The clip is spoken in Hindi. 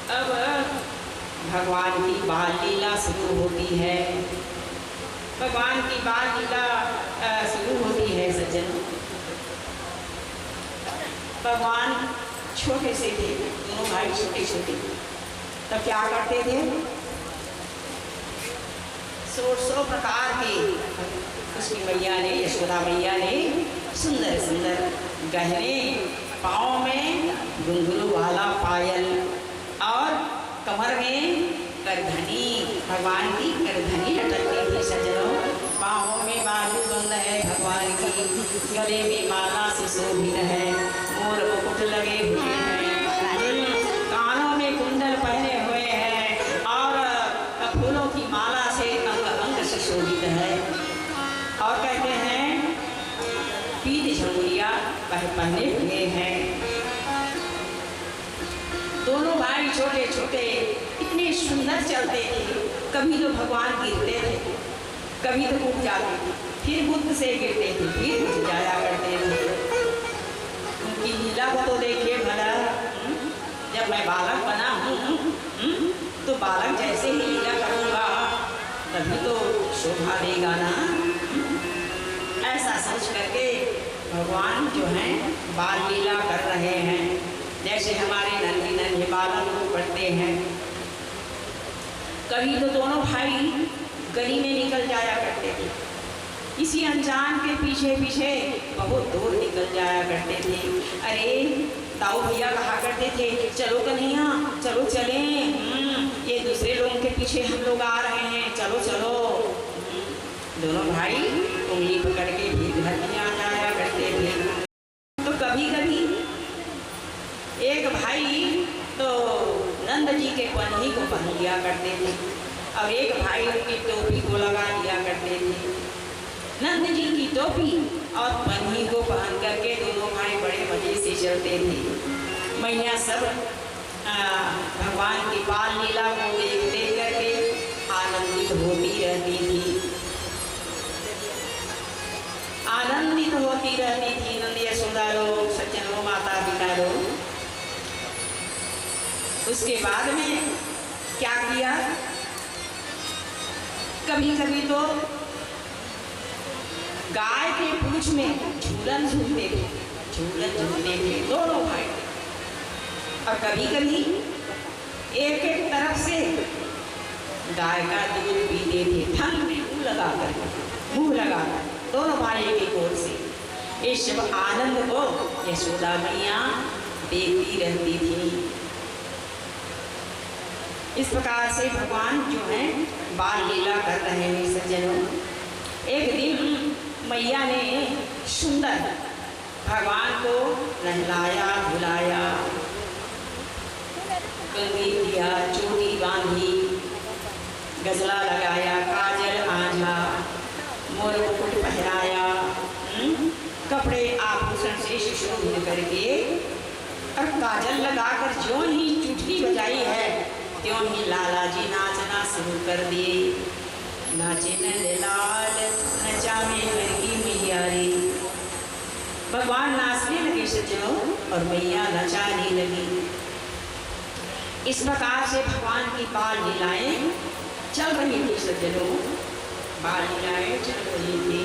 अब भगवान की बाल लीला शुरू होती है। भगवान की बाल लीला शुरू होती है सज्जनों। भगवान छोटे से थे, दोनों भाई छोटे छोटे, तब क्या करते थे? 100 प्रकार के उसकी मैया ने, यशोदा मैया ने सुंदर सुंदर गहने, पाँव में घुंघरू वाला पायल और कमर में करधनी, भगवान की करधनी लटकती थी सज्जनों। पाँवों में बाजूबंद है भगवान की, गले में माला से शोभित है, मोर मुकुट लगे हुए हैं, कानों में कुंडल पहने हुए हैं और फूलों की माला से अंग अंग से शोभित है। और कहते हैं पीत झंगुरिया पहने हुए हैं। दोनों भाई छोटे छोटे इतने सुंदर चलते थे। कभी तो भगवान गिरते थे, कभी तो उठ जाते थे, फिर बुद्ध से गिरते थे, फिर उठ जाया करते थे। उनकी लीला को तो देखिए भला। जब मैं बालक बना हूँ तो बालक जैसे ही लीला करूँगा तभी तो शोभा देगा ना। ऐसा सोच करके भगवान जो हैं बाल लीला कर रहे हैं। जैसे हमारे नन्हे नन्हे बालक लोग पढ़ते हैं। कभी तो दोनों भाई गली में निकल जाया करते थे, किसी अनजान के पीछे पीछे बहुत दूर निकल जाया करते थे। अरे ताऊ भैया कहा करते थे, चलो कन्हैया चलो चलें, ये दूसरे लोगों के पीछे हम लोग आ रहे हैं, चलो चलो। दोनों भाई उंगली पकड़ के भी घर में आ जाया करते थे। तो कभी कभी एक भाई तो नंद जी के पन्ही को पहन लिया करते थे, अब एक भाई उनकी टोपी को लगा लिया करते थे। नंद जी की टोपी और पन्ही को पहन करके दोनों भाई बड़े मजे से चलते थे। मैया सब भगवान की बाल लीला को देख देख करके आनंदित होती रहती थी, आनंदित होती रहती थी। नंद यशोदा लोग, सज्जनों, माता पिता लोग। उसके बाद में क्या किया? कभी कभी तो गाय के पूंछ में झूलन झूलते थे, झूलन झूलते थे दोनों भाई। और कभी कभी एक एक तरफ से गाय का दूध पीते थे, थन में मुँह लगाकर दोनों भाई की ओर से। इस सब आनंद को यशोदा मैया देखती रहती थी। इस प्रकार से भगवान जो है बाल लीला कर रहे हैं सज्जनों। एक दिन मैया ने सुंदर भगवान को नहलाया धुलाया, कंघी दिया, चोटी बांधी, गजला लगाया, काजल आंझा, मोर मुकुट पहनाया, कपड़े आभूषण से सुशोभित करके और काजल लगाकर जो ही चुटकी बजाई है त्यों ही लाला जी नाचना शुरू कर दिए। नाचे नंद लाल नचावे लड़की मैयारी। भगवान नाचने लगे सज्जनों और मैया नचाने लगी। इस प्रकार से भगवान की बाल लीलाएं चल रही थी सज्जनों, बाल लीलाएं चल रही थी।